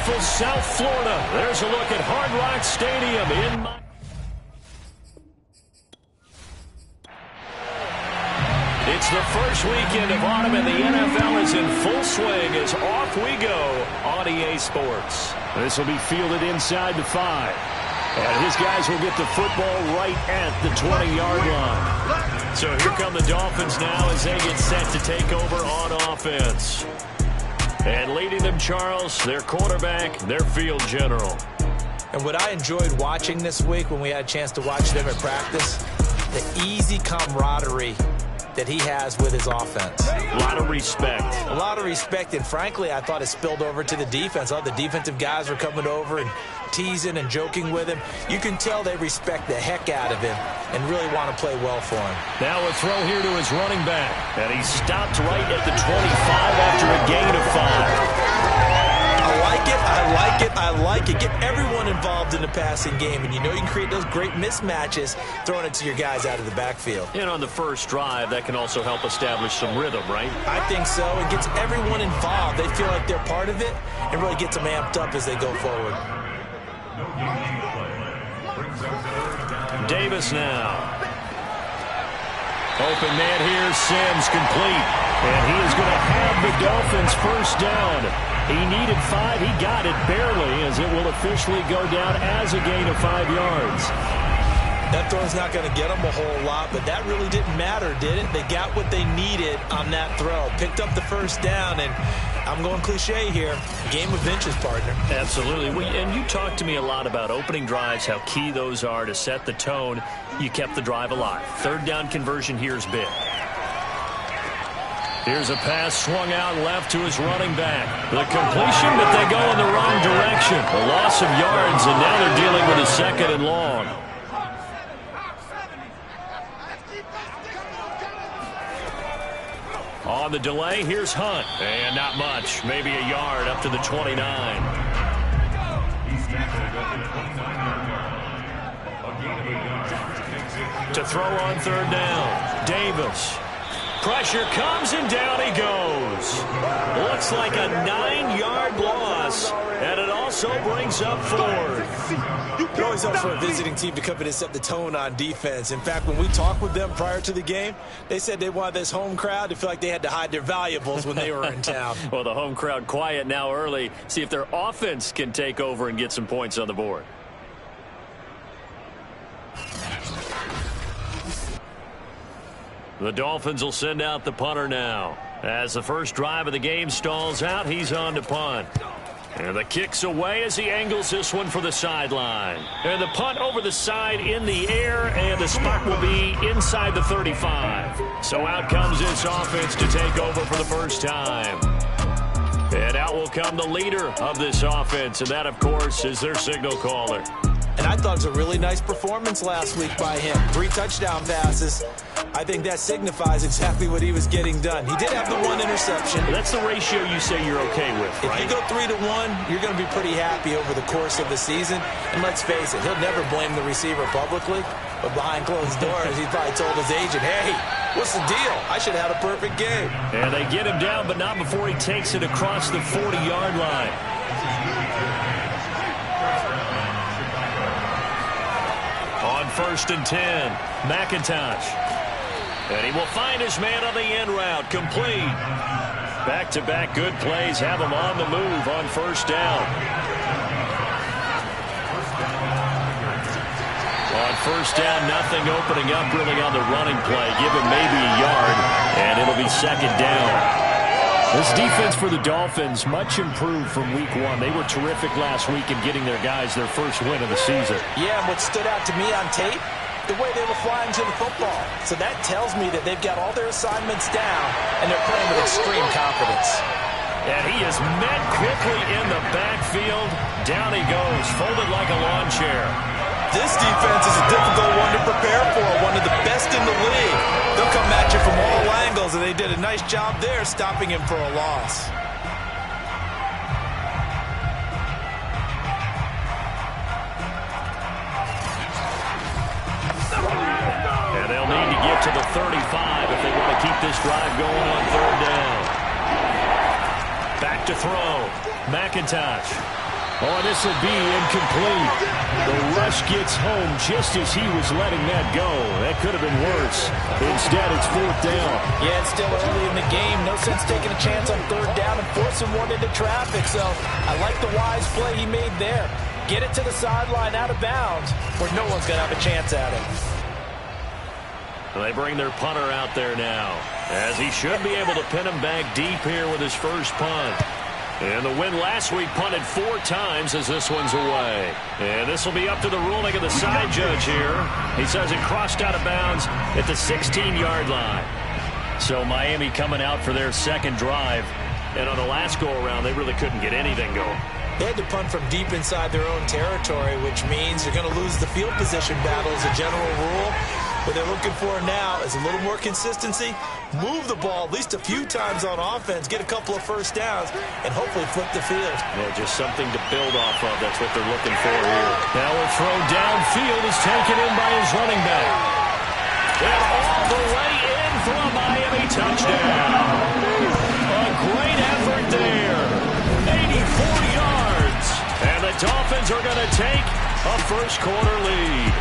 beautiful South Florida. There's a look at Hard Rock Stadium in my... It's the first weekend of autumn, and the NFL is in full swing as off we go on EA Sports. This will be fielded inside the 5. And his guys will get the football right at the 20-yard line. So here come the Dolphins now as they get set to take over on offense. And leading them, Charles, their quarterback, their field general. And what I enjoyed watching this week when we had a chance to watch them at practice, the easy camaraderie that he has with his offense. A lot of respect. A lot of respect, and frankly, I thought it spilled over to the defense. All the defensive guys were coming over and teasing and joking with him. You can tell they respect the heck out of him and really want to play well for him. Now a throw here to his running back, and he stopped right at the 25 after a gain of 5. I like it, I like it, I like it. Get everyone involved in the passing game, and you know you can create those great mismatches throwing it to your guys out of the backfield. And on the first drive, that can also help establish some rhythm, right? I think so. It gets everyone involved. They feel like they're part of it and really gets them amped up as they go forward. Davis now. Open man here, Sims complete. And he is going to have the Dolphins first down. He needed 5. He got it barely as it will officially go down as a gain of 5 yards. That throw's not going to get them a whole lot, but that really didn't matter, did it? They got what they needed on that throw. Picked up the first down, and I'm going cliche here. Game of inches, partner. Absolutely. And you talked to me a lot about opening drives, how key those are to set the tone. You kept the drive alive. Third down conversion here is big. Here's a pass swung out left to his running back. The completion, but they go in the wrong direction. A loss of yards, and now they're dealing with a 2nd and long. On the delay, here's Hunt. And not much. Maybe a yard up to the 29. To throw on third down, Davis. Pressure comes, and down he goes. Looks like a 9-yard loss, and it also brings up 4. It always helps for a visiting team to come in and set the tone on defense. In fact, when we talked with them prior to the game, they said they wanted this home crowd to feel like they had to hide their valuables when they were in town. Well, the home crowd quiet now early. See if their offense can take over and get some points on the board. The Dolphins will send out the punter now. As the first drive of the game stalls out, he's on to punt. And the kick's away as he angles this one for the sideline. And the punt over the side in the air, and the spot will be inside the 35. So out comes this offense to take over for the first time. And out will come the leader of this offense, and that, of course, is their signal caller. And I thought it was a really nice performance last week by him. 3 touchdown passes. I think that signifies exactly what he was getting done. He did have the 1 interception. That's the ratio you say you're okay with, right? If you go 3-1, you're going to be pretty happy over the course of the season. And let's face it, he'll never blame the receiver publicly. But behind closed doors, he probably told his agent, hey, what's the deal? I should have had a perfect game. And they get him down, but not before he takes it across the 40-yard line. On 1st and 10, McIntosh. And he will find his man on the end route, complete. Back-to-back good plays have him on the move on first down. On first down, nothing opening up really on the running play. Give him maybe a yard, and it'll be 2nd down. This defense for the Dolphins, much improved from week 1. They were terrific last week in getting their guys their first win of the season. Yeah, and what stood out to me on tape, the way they were flying to the football. So that tells me that they've got all their assignments down, and they're playing with extreme confidence. And he is met quickly in the backfield. Down he goes, folded like a lawn chair. This defense is a difficult one to prepare for, one of the best in the league. They'll come at you from all angles, and they did a nice job there stopping him for a loss. And they'll need to get to the 35 if they want to keep this drive going on 3rd down. Back to throw. McIntosh. Oh, this will be incomplete. The rush gets home just as he was letting that go. That could have been worse. Instead, it's 4th down. Yeah, it's still early in the game. No sense taking a chance on 3rd down and forcing one into traffic. So I like the wise play he made there. Get it to the sideline out of bounds where no one's going to have a chance at it. They bring their punter out there now, as he should be able to pin him back deep here with his first punt. And the win last week punted 4 times as this one's away. And this will be up to the ruling of the side judge here. He says it crossed out of bounds at the 16-yard line. So Miami coming out for their second drive. And on the last go-around, they really couldn't get anything going. They had to punt from deep inside their own territory, which means you're going to lose the field position battle as a general rule. What they're looking for now is a little more consistency, move the ball at least a few times on offense, get a couple of first downs, and hopefully flip the field. Yeah, just something to build off of. That's what they're looking for here. Now a throw downfield is taken in by his running back. And all the way in for a Miami touchdown. A great effort there. 84 yards. And the Dolphins are going to take a first-quarter lead.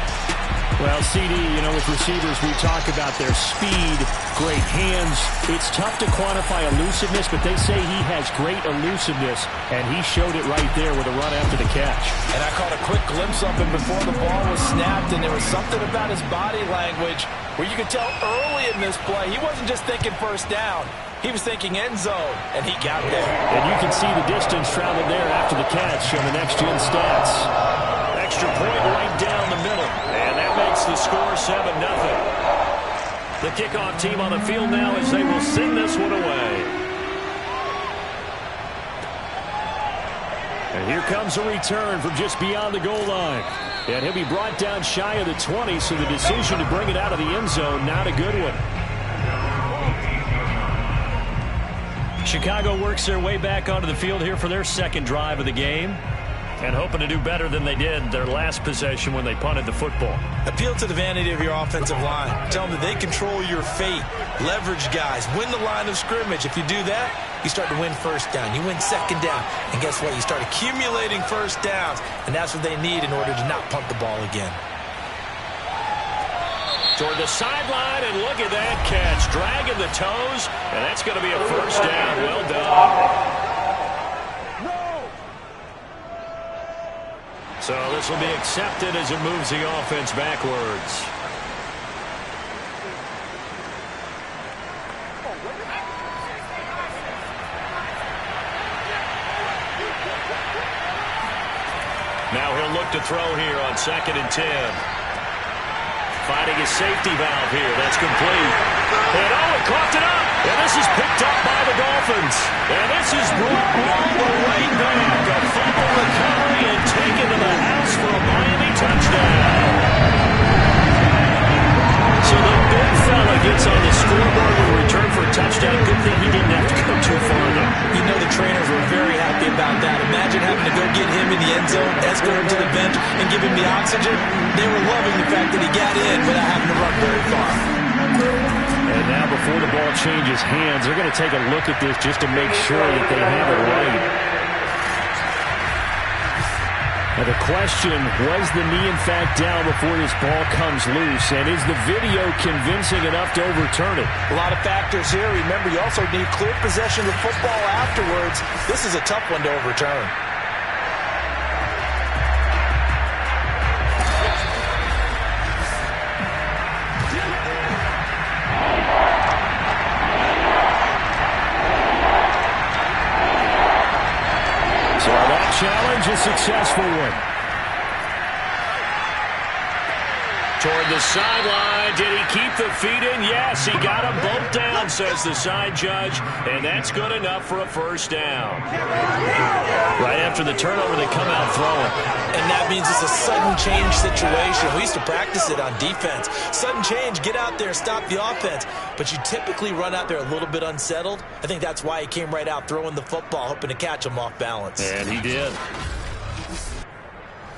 Well, CD, with receivers, we talk about their speed, great hands. It's tough to quantify elusiveness, but they say he has great elusiveness, and he showed it right there with a run after the catch. And I caught a quick glimpse of him before the ball was snapped, and there was something about his body language where you could tell early in this play he wasn't just thinking first down. He was thinking end zone, and he got there. And you can see the distance traveled there after the catch on the next-gen stats. Extra point right down the middle. And that makes the score 7-0. The kickoff team on the field now as they will send this one away. And here comes a return from just beyond the goal line. And he'll be brought down shy of the 20, so the decision to bring it out of the end zone, not a good one. Chicago works their way back onto the field here for their second drive of the game. And hoping to do better than they did their last possession when they punted the football. Appeal to the vanity of your offensive line. Tell them that they control your fate. Leverage guys. Win the line of scrimmage. If you do that, you start to win first down. You win second down. And guess what? You start accumulating first downs. And that's what they need in order to not punt the ball again. Toward the sideline, and look at that catch. Dragging the toes, and that's going to be a first down. Well done. So this will be accepted as it moves the offense backwards. Now he'll look to throw here on 2nd and 10. Finding his safety valve here. That's complete. And he coughed it up. And this is picked up by the Dolphins. And this is brought all the way back. A fumble recovery and taken to the house for a Miami touchdown. So the big fella gets on the scoreboard with a return for a touchdown. Good thing he didn't have to go too far, though. You know the trainers were very happy about that. Imagine having to go get him in the end zone, escort him to the bench, and give him the oxygen. They were loving the fact that he got in without having to run very far. And now before the ball changes hands, they're going to take a look at this just to make sure that they have it right. Now the question, was the knee in fact down before this ball comes loose? And is the video convincing enough to overturn it? A lot of factors here. Remember, you also need clear possession of the football afterwards. This is a tough one to overturn. Challenge, a successful one. Toward the sideline. Did he keep the feet in? Yes, he got them both down, says the side judge. And that's good enough for a first down. Right after the turnover, they come out throwing. And that means it's a sudden change situation. We used to practice it on defense. Sudden change, get out there, stop the offense. But you typically run out there a little bit unsettled. I think that's why he came right out throwing the football, hoping to catch him off balance. And he did.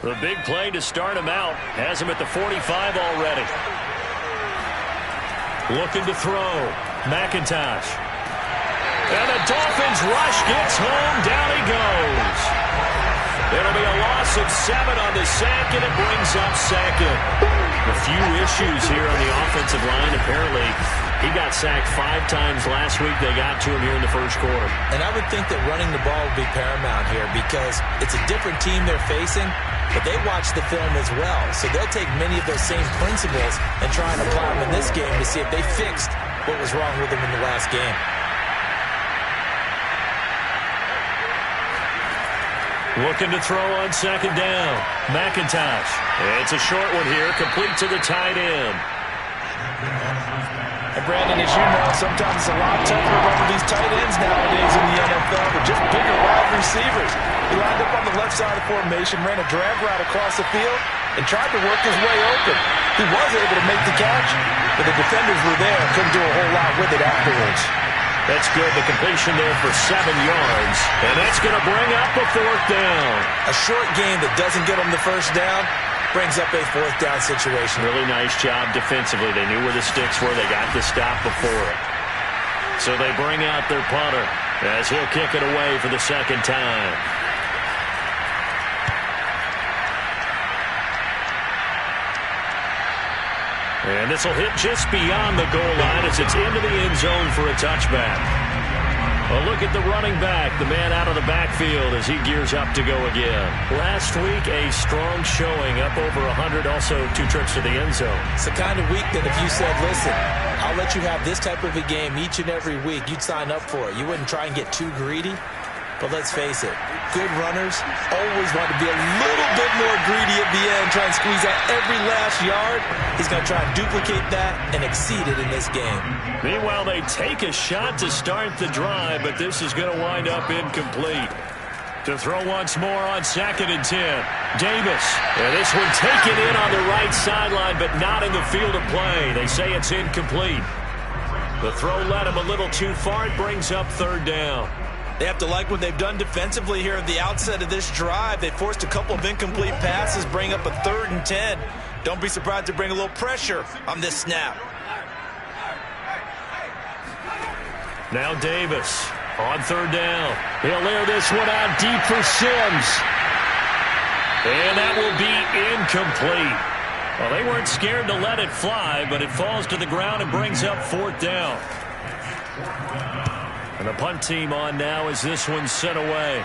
The big play to start him out has him at the 45 already. Looking to throw. McIntosh. And the Dolphins rush gets home. Down he goes. It'll be a loss of 7 on the sack, and it brings up second. A few issues here on the offensive line. Apparently, he got sacked 5 times last week. They got to him here in the first quarter. And I would think that running the ball would be paramount here because it's a different team they're facing, but they watch the film as well. So they'll take many of those same principles and try and apply them in this game to see if they fixed what was wrong with them in the last game. Looking to throw on second down. McIntosh. It's a short one here, complete to the tight end. And Brandon, as you know, sometimes it's a lot tougher to run with these tight ends nowadays in the NFL, but just bigger wide receivers. He lined up on the left side of the formation, ran a drag route across the field, and tried to work his way open. He was able to make the catch, but the defenders were there and couldn't do a whole lot with it afterwards. That's good. The completion there for 7 yards. And that's going to bring up a 4th down. A short game that doesn't get them the first down brings up a 4th down situation. Really nice job defensively. They knew where the sticks were. They got the stop before it. So they bring out their punter as he'll kick it away for the second time. And this will hit just beyond the goal line as it's into the end zone for a touchback. A look at the running back, the man out of the backfield as he gears up to go again. Last week, a strong showing, up over 100, also 2 trips to the end zone. It's the kind of week that if you said, listen, I'll let you have this type of a game each and every week, you'd sign up for it. You wouldn't try and get too greedy. But let's face it, good runners always want to be a little bit more greedy at the end, try and squeeze out every last yard. He's going to try and duplicate that and exceed it in this game. Meanwhile, they take a shot to start the drive, but this is going to wind up incomplete. To throw once more on 2nd and 10. Davis. And this one taken in on the right sideline, but not in the field of play. They say it's incomplete. The throw led him a little too far. It brings up 3rd down. They have to like what they've done defensively here at the outset of this drive. They forced a couple of incomplete passes, bring up a 3rd and 10. Don't be surprised to bring a little pressure on this snap. Now Davis on 3rd down. He'll air this one out deep for Sims. And that will be incomplete. Well, they weren't scared to let it fly, but it falls to the ground and brings up 4th down. And the punt team on now as this one's sent away.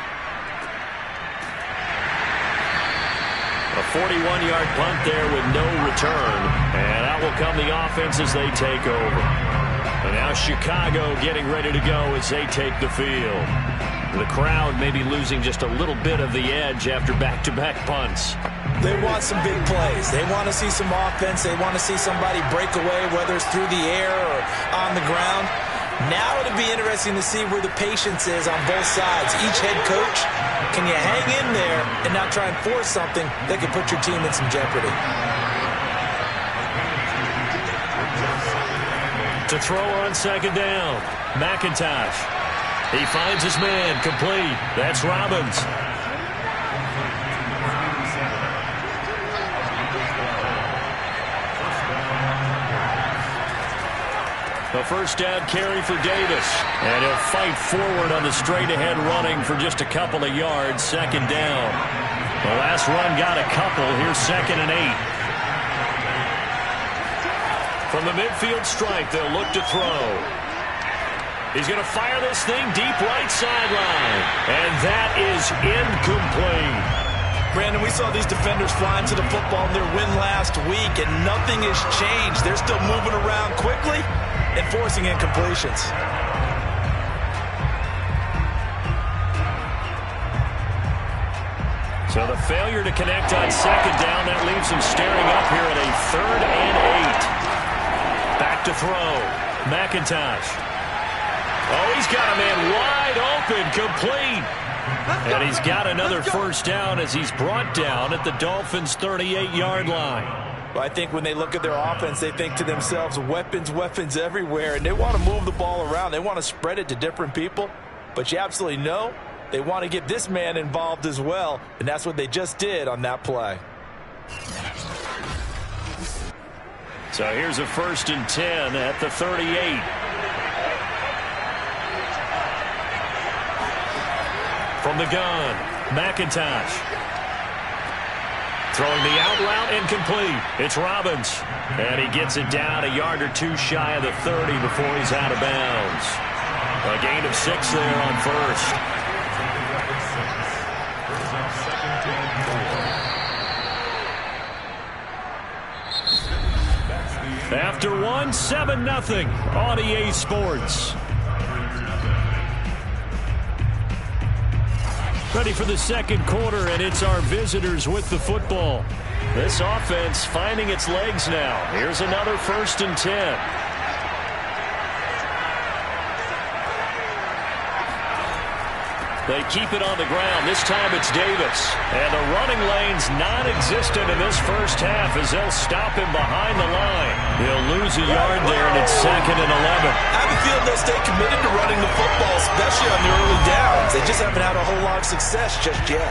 A 41-yard punt there with no return. And out will come the offense as they take over. And now Chicago getting ready to go as they take the field. The crowd may be losing just a little bit of the edge after back-to-back punts. They want some big plays. They want to see some offense. They want to see somebody break away, whether it's through the air or on the ground. Now it'll be interesting to see where the patience is on both sides. Each head coach, can you hang in there and not try and force something that could put your team in some jeopardy? To throw on 2nd down, McIntosh. He finds his man, complete. That's Robbins. The first down carry for Davis. And he'll fight forward on the straight-ahead running for just a couple of yards. 2nd down. The last run got a couple. Here's 2nd and 8. From the midfield stripe, they'll look to throw. He's going to fire this thing deep right sideline. And that is incomplete. Brandon, we saw these defenders flying to the football in their win last week, and nothing has changed. They're still moving around quickly and forcing incompletions. So the failure to connect on 2nd down, that leaves him staring up here at a 3rd and 8. Back to throw. McIntosh. Oh, he's got a man wide open, complete. And he's got another first down as he's brought down at the Dolphins' 38-yard line. Well, I think when they look at their offense, they think to themselves, weapons, weapons everywhere, and they want to move the ball around. They want to spread it to different people, but you absolutely know they want to get this man involved as well, and that's what they just did on that play. So here's a 1st and 10 at the 38. From the gun, McIntosh. Throwing the out route incomplete. It's Robbins. And he gets it down a yard or two shy of the 30 before he's out of bounds. A gain of 6 there on first. After 1, 7-0 on EA Sports. Ready for the second quarter, and it's our visitors with the football. This offense finding its legs now. Here's another 1st and 10. They keep it on the ground. This time it's Davis. And the running lane's non-existent in this first half as they'll stop him behind the line. He'll lose a yard there, and it's 2nd and 11. I have a feeling they'll stay committed to running the football, especially on the early downs. They just haven't had a whole lot of success just yet.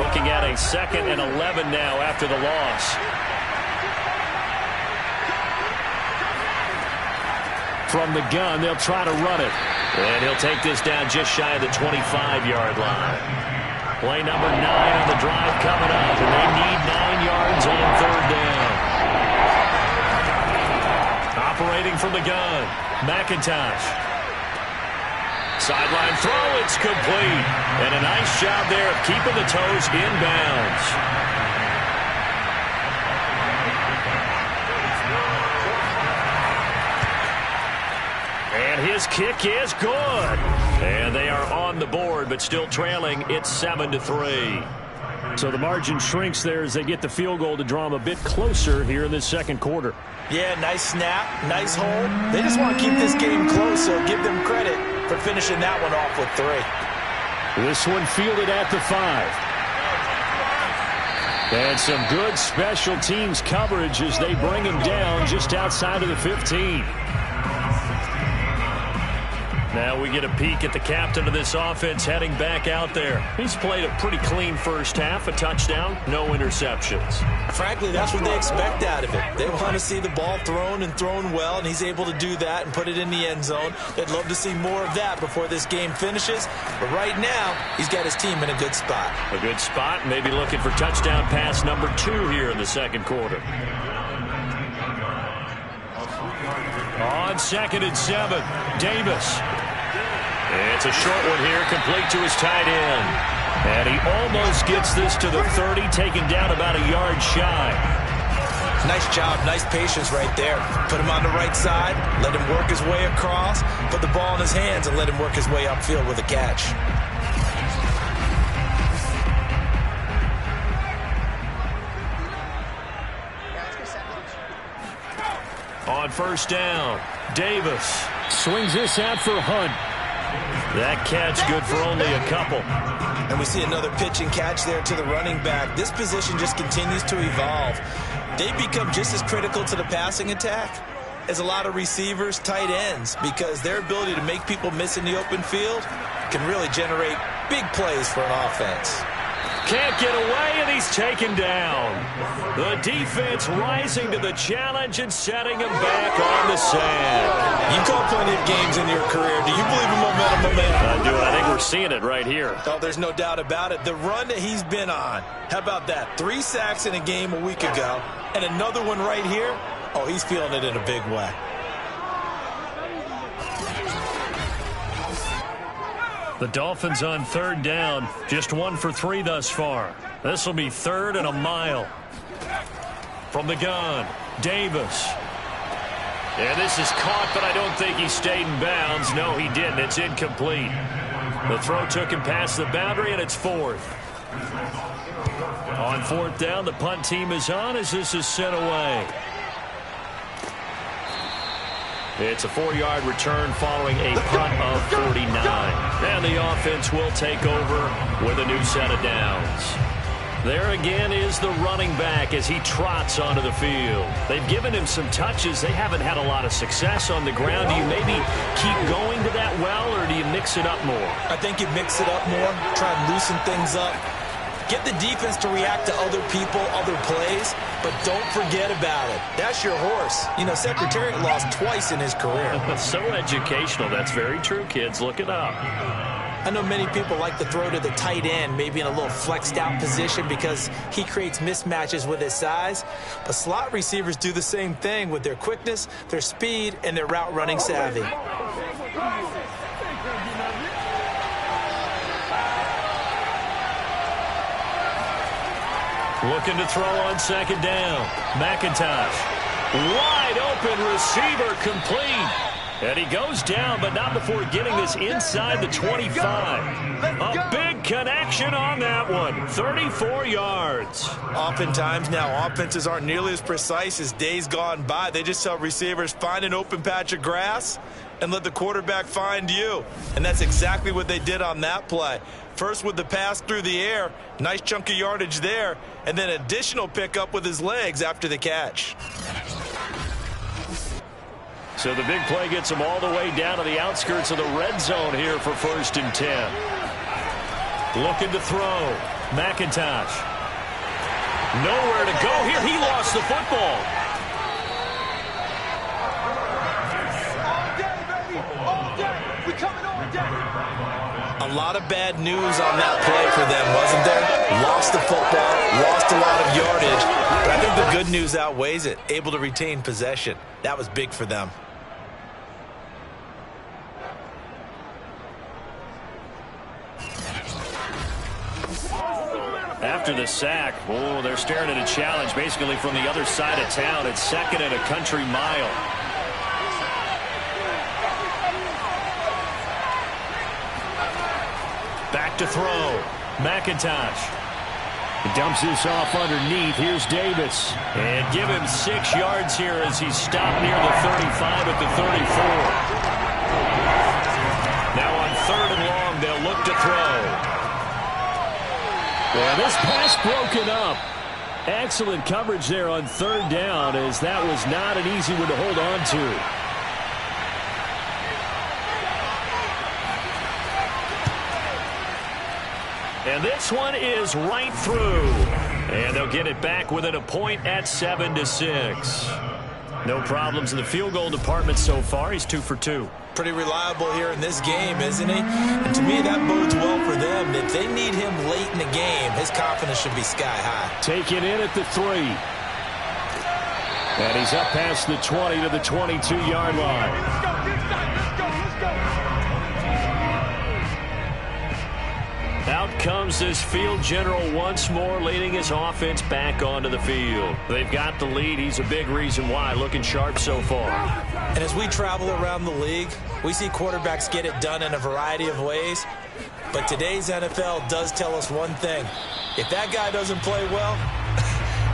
Looking at a 2nd and 11 now after the loss. From the gun, they'll try to run it. And he'll take this down just shy of the 25-yard line. Play number 9 on the drive coming up, and they need 9 yards on 3rd down. Operating from the gun, McIntosh. Sideline throw, it's complete. And a nice job there of keeping the toes inbounds. And his kick is good. And they are on the board, but still trailing. It's 7-3. So the margin shrinks there as they get the field goal to draw them a bit closer here in this second quarter. Yeah, nice snap, nice hold. They just want to keep this game close, so give them credit for finishing that one off with 3. This one fielded at the 5. And some good special teams coverage as they bring him down just outside of the 15. Now we get a peek at the captain of this offense heading back out there. He's played a pretty clean first half, a touchdown, no interceptions. Frankly, that's what they expect out of it. They want to see the ball thrown and thrown well, and he's able to do that and put it in the end zone. They'd love to see more of that before this game finishes. But right now, he's got his team in a good spot. A good spot, maybe looking for touchdown pass number 2 here in the second quarter. On 2nd and 7, Davis. It's a short one here, complete to his tight end. And he almost gets this to the 30, taken down about a yard shy. Nice job, nice patience right there. Put him on the right side, let him work his way across, put the ball in his hands, and let him work his way upfield with a catch. On 1st down, Davis swings this out for Hunt. That catch good for only a couple. And we see another pitch and catch there to the running back. This position just continues to evolve. They become just as critical to the passing attack as a lot of receivers, tight ends, because their ability to make people miss in the open field can really generate big plays for an offense. Can't get away, and he's taken down. The defense rising to the challenge and setting him back on the sand. You call plenty of games in your career. Do you believe in momentum? I do. I think we're seeing it right here. Oh, there's no doubt about it. The run that he's been on. How about that? 3 sacks in a game a week ago, and another one right here. Oh, he's feeling it in a big way. The Dolphins on 3rd down, just 1 for 3 thus far. This will be 3rd and a mile. From the gun, Davis. And this is caught, but I don't think he stayed in bounds. No, he didn't. It's incomplete. The throw took him past the boundary, and it's 4th. On 4th down, the punt team is on as this is sent away. It's a 4-yard return following a punt of 49. And the offense will take over with a new set of downs. There again is the running back as he trots onto the field. They've given him some touches. They haven't had a lot of success on the ground. Do you maybe keep going to that well, or do you mix it up more? I think you mix it up more, try and loosen things up. Get the defense to react to other people, other plays, but don't forget about it. That's your horse. You know, Secretariat lost twice in his career. So educational. That's very true, kids. Look it up. I know many people like to throw to the tight end, maybe in a little flexed out position because he creates mismatches with his size. But slot receivers do the same thing with their quickness, their speed, and their route running savvy. Looking to throw on second down. McIntosh. Wide open receiver complete. And he goes down, but not before getting this inside the 25. A big connection on that one. 34 yards. Oftentimes now, offenses aren't nearly as precise as days gone by. They just tell receivers, find an open patch of grass and let the quarterback find you. And that's exactly what they did on that play. First with the pass through the air, nice chunk of yardage there, and then additional pickup with his legs after the catch. So the big play gets him all the way down to the outskirts of the red zone here for 1st and 10. Looking to throw. McIntosh. Nowhere to go here. He lost the football. A lot of bad news on that play for them, wasn't there? Lost the football, lost a lot of yardage, but I think the good news outweighs it. Able to retain possession. That was big for them. After the sack, oh, they're staring at a challenge basically from the other side of town. It's 2nd and a country mile. Back to throw. McIntosh. He dumps this off underneath. Here's Davis. And give him 6 yards here as he's stopped near the 35 at the 34. Now on 3rd and long, they'll look to throw. Well, this pass broken up. Excellent coverage there on 3rd down, as that was not an easy one to hold on to. And this one is right through. And they'll get it back within a point at 7-6. No problems in the field goal department so far. He's 2 for 2. Pretty reliable here in this game, isn't he? And to me, that bodes well for them. If they need him late in the game, his confidence should be sky high. Taken in at the 3. And he's up past the 20 to the 22-yard line. Let's go. Out comes this field general once more, leading his offense back onto the field. They've got the lead. He's a big reason why. Looking sharp so far. And as we travel around the league, we see quarterbacks get it done in a variety of ways. But today's NFL does tell us one thing. If that guy doesn't play well,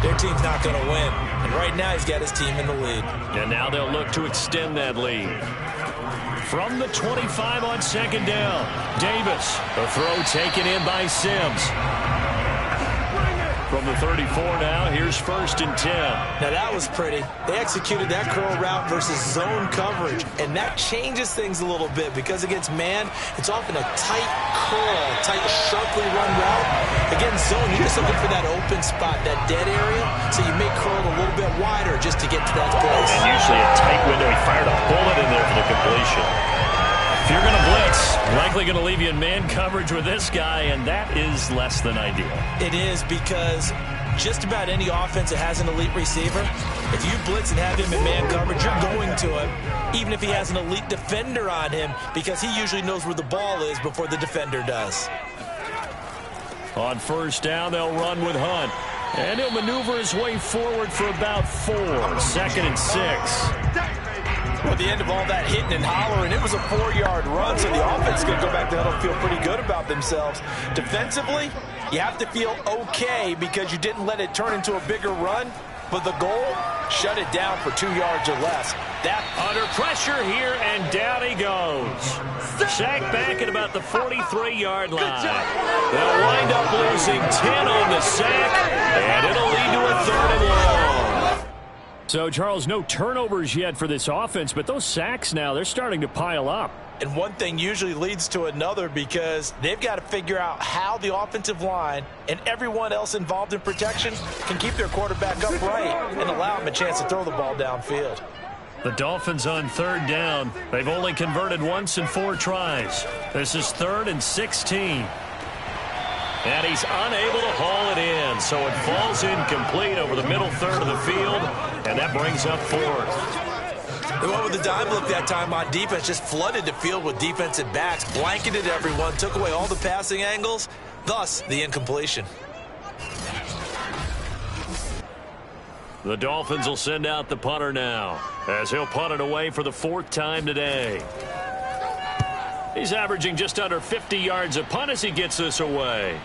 their team's not going to win. And right now, he's got his team in the lead. And now they'll look to extend that lead. From the 25 on 2nd down, Davis. A throw taken in by Sims. From the 34 now, here's 1st and 10. Now that was pretty. They executed that curl route versus zone coverage, and that changes things a little bit because against man, it's often a tight curl, tight, sharply run route. Against zone, you're just looking for that open spot, that dead area, so you may curl a little bit wider just to get to that place. And usually a tight window. He fired a bullet in there for the completion. If you're going to blitz, likely going to leave you in man coverage with this guy, and that is less than ideal. It is, because just about any offense that has an elite receiver, if you blitz and have him in man coverage, you're going to him, even if he has an elite defender on him, because he usually knows where the ball is before the defender does. On 1st down, they'll run with Hunt. And he'll maneuver his way forward for about 4. 2nd and 6. Well, at the end of all that hitting and hollering, it was a 4-yard run, so the offense is going to go back there and feel pretty good about themselves. Defensively, you have to feel okay because you didn't let it turn into a bigger run, but the goal, shut it down for 2 yards or less. That under pressure here, and down he goes. Sacked back at about the 43-yard line. They'll wind up losing 10 on the sack, and it'll lead to a 3rd and long. So, Charles, no turnovers yet for this offense, but those sacks now, they're starting to pile up. And one thing usually leads to another because they've got to figure out how the offensive line and everyone else involved in protection can keep their quarterback upright and allow him a chance to throw the ball downfield. The Dolphins on third down. They've only converted once in 4 tries. This is 3rd and 16. And he's unable to haul it in, so it falls incomplete over the middle third of the field, and that brings up 4th. They went with the dime look that time on defense, just flooded the field with defensive backs, blanketed everyone, took away all the passing angles, thus the incompletion. The Dolphins will send out the punter now, as he'll punt it away for the 4th time today. He's averaging just under 50 yards a punt as he gets this away.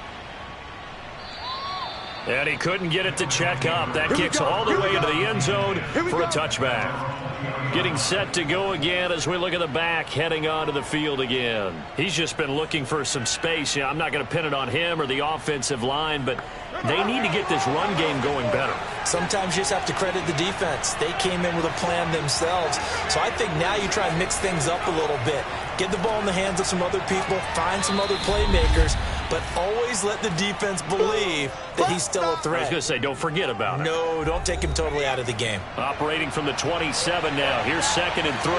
And he couldn't get it to check up. That kicks all the way into the end zone for a touchback. Getting set to go again as we look at the back heading onto the field again. He's just been looking for some space. I'm not going to pin it on him or the offensive line, but they need to get this run game going better. Sometimes you just have to credit the defense. They came in with a plan themselves. So I think now you try and mix things up a little bit. Get the ball in the hands of some other people, find some other playmakers, but always let the defense believe that he's still a threat. I was going to say, don't forget about it. No, don't take him totally out of the game. Operating from the 27 now. Here's 2nd and 3.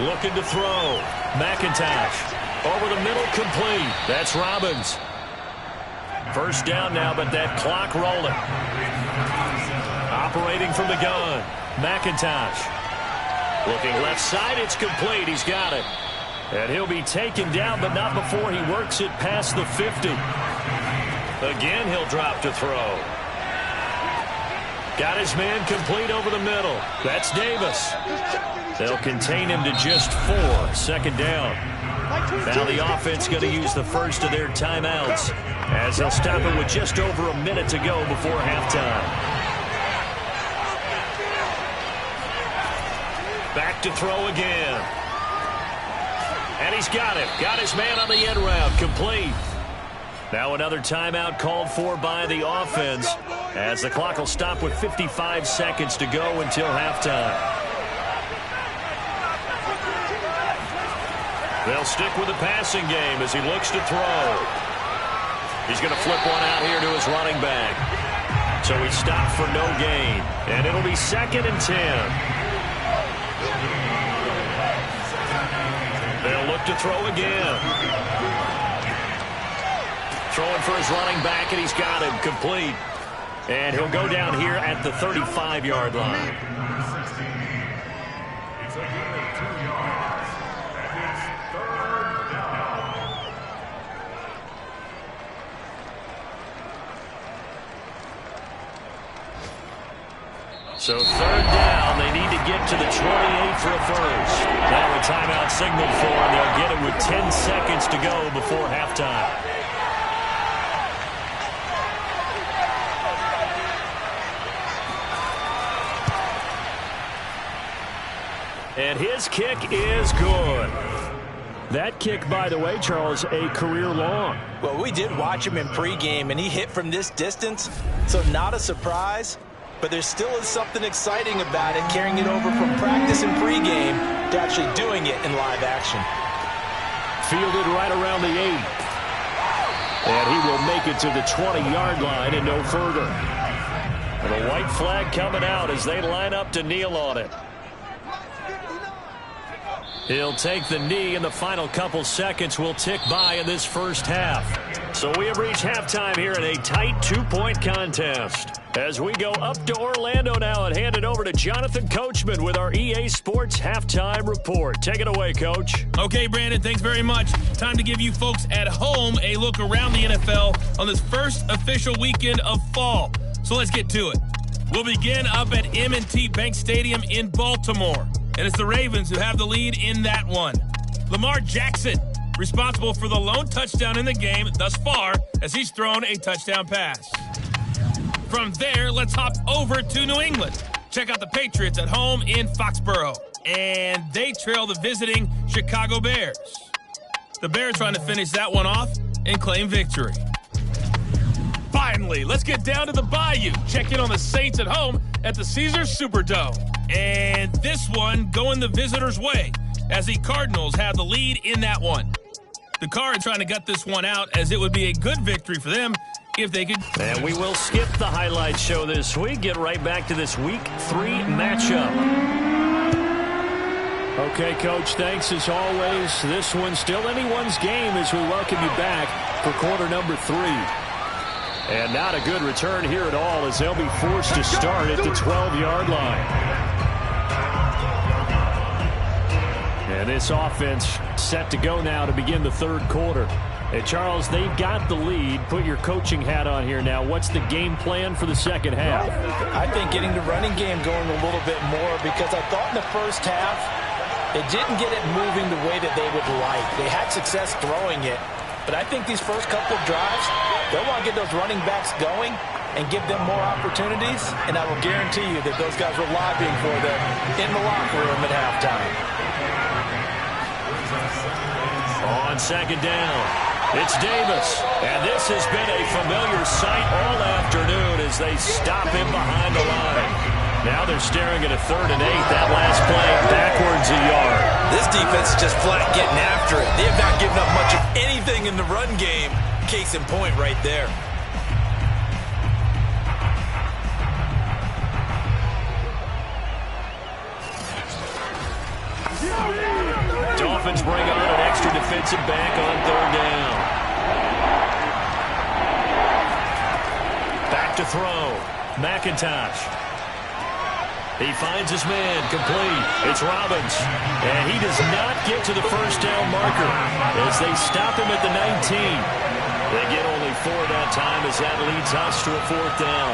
Looking to throw. McIntosh. Over the middle, complete. That's Robbins. 1st down now, but that clock rolling. Operating from the gun. McIntosh. Looking left side, it's complete. He's got it. And he'll be taken down, but not before he works it past the 50. Again, he'll drop to throw. Got his man complete over the middle. That's Davis. They'll contain him to just 4. 2nd down. Now the offense going to use the first of their timeouts as they'll stop it with just over a minute to go before halftime. Back to throw again. And he's got it. Got his man on the end route. Complete. Now another timeout called for by the offense as the clock will stop with 55 seconds to go until halftime. They'll stick with the passing game as he looks to throw. He's going to flip one out here to his running back. So he stopped for no gain. And it'll be 2nd and 10. They'll look to throw again. Throwing for his running back, and he's got him complete. And he'll go down here at the 35-yard line. So 3rd down, they need to get to the 28 for a first. Now a timeout signaled for, and they'll get it with 10 seconds to go before halftime. And his kick is good. That kick, by the way, Charles, a career long. Well, we did watch him in pregame, and he hit from this distance, so not a surprise. But there still is something exciting about it, carrying it over from practice and pregame to actually doing it in live action. Fielded right around the 8. And he will make it to the 20-yard line and no further. And a white flag coming out as they line up to kneel on it. He'll take the knee, and the final couple seconds will tick by in this first half. So we have reached halftime here in a tight 2-point contest. As we go up to Orlando now and hand it over to Jonathan Coachman with our EA Sports Halftime Report. Take it away, Coach. Okay, Brandon, thanks very much. Time to give you folks at home a look around the NFL on this first official weekend of fall. So let's get to it. We'll begin up at M&T Bank Stadium in Baltimore. And it's the Ravens who have the lead in that one. Lamar Jackson, responsible for the lone touchdown in the game thus far as he's thrown a touchdown pass. From there, let's hop over to New England. Check out the Patriots at home in Foxborough. And they trail the visiting Chicago Bears. The Bears trying to finish that one off and claim victory. Flying certainly. Let's get down to the Bayou. Check in on the Saints at home at the Caesars Superdome. And this one going the visitors' way as the Cardinals have the lead in that one. The Cards trying to gut this one out as it would be a good victory for them if they could. And we will skip the highlight show this week. Get right back to this Week 3 matchup. Okay, Coach, thanks as always. This one's still anyone's game as we welcome you back for quarter number 3. And not a good return here at all as they'll be forced to start at the 12-yard line. And this offense set to go now to begin the third quarter. Hey, Charles, they've got the lead. Put your coaching hat on here now. What's the game plan for the second half? I think getting the running game going a little bit more because I thought in the first half they didn't get it moving the way that they would like. They had success throwing it, but I think these first couple of drives, they'll want to get those running backs going and give them more opportunities, and I will guarantee you that those guys were lobbying for them in the locker room at halftime. On second down, it's Davis, and this has been a familiar sight all afternoon as they stop him behind the line. Now they're staring at a 3rd and 8. That last play backwards a yard. This defense is just flat getting after it. They have not given up much of anything in the run game. Case in point right there. Dolphins bring on an extra defensive back on 3rd down. Back to throw. McIntosh. He finds his man, complete. It's Robbins. And he does not get to the first down marker as they stop him at the 19. They get only 4 that time as that leads us to a 4th down.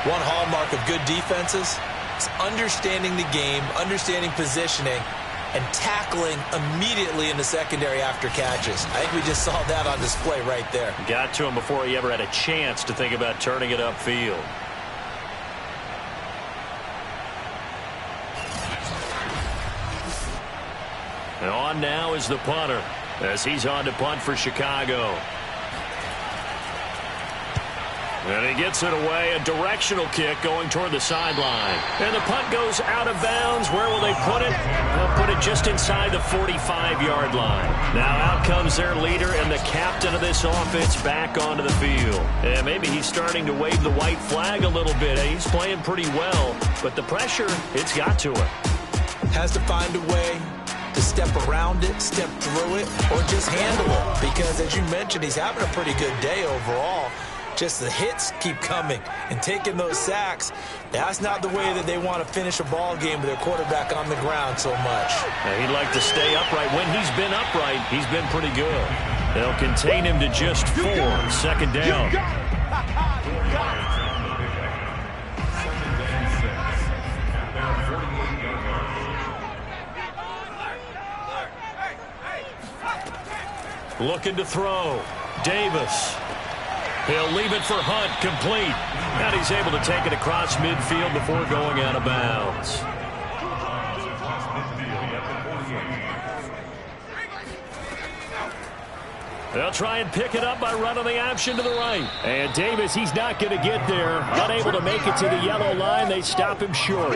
One hallmark of good defenses is understanding the game, understanding positioning, and tackling immediately in the secondary after catches. I think we just saw that on display right there. Got to him before he ever had a chance to think about turning it upfield. And on now is the punter as he's on to punt for Chicago. And he gets it away, a directional kick going toward the sideline. And the punt goes out of bounds. Where will they put it? They'll put it just inside the 45-yard line. Now out comes their leader and the captain of this offense back onto the field. And maybe he's starting to wave the white flag a little bit. He's playing pretty well, but the pressure, it's got to him. Has to find a way to step around it, step through it, or just handle it. Because as you mentioned, he's having a pretty good day overall. Just the hits keep coming and taking those sacks. That's not the way that they want to finish a ball game with their quarterback on the ground so much. Now, he'd like to stay upright. When he's been upright, he's been pretty good. They'll contain him to just 4. 2nd down. Looking to throw. Davis. He'll leave it for Hunt, complete. And he's able to take it across midfield before going out of bounds. They'll try and pick it up by running the option to the right. And Davis, he's not going to get there. Unable to make it to the yellow line. They stop him short.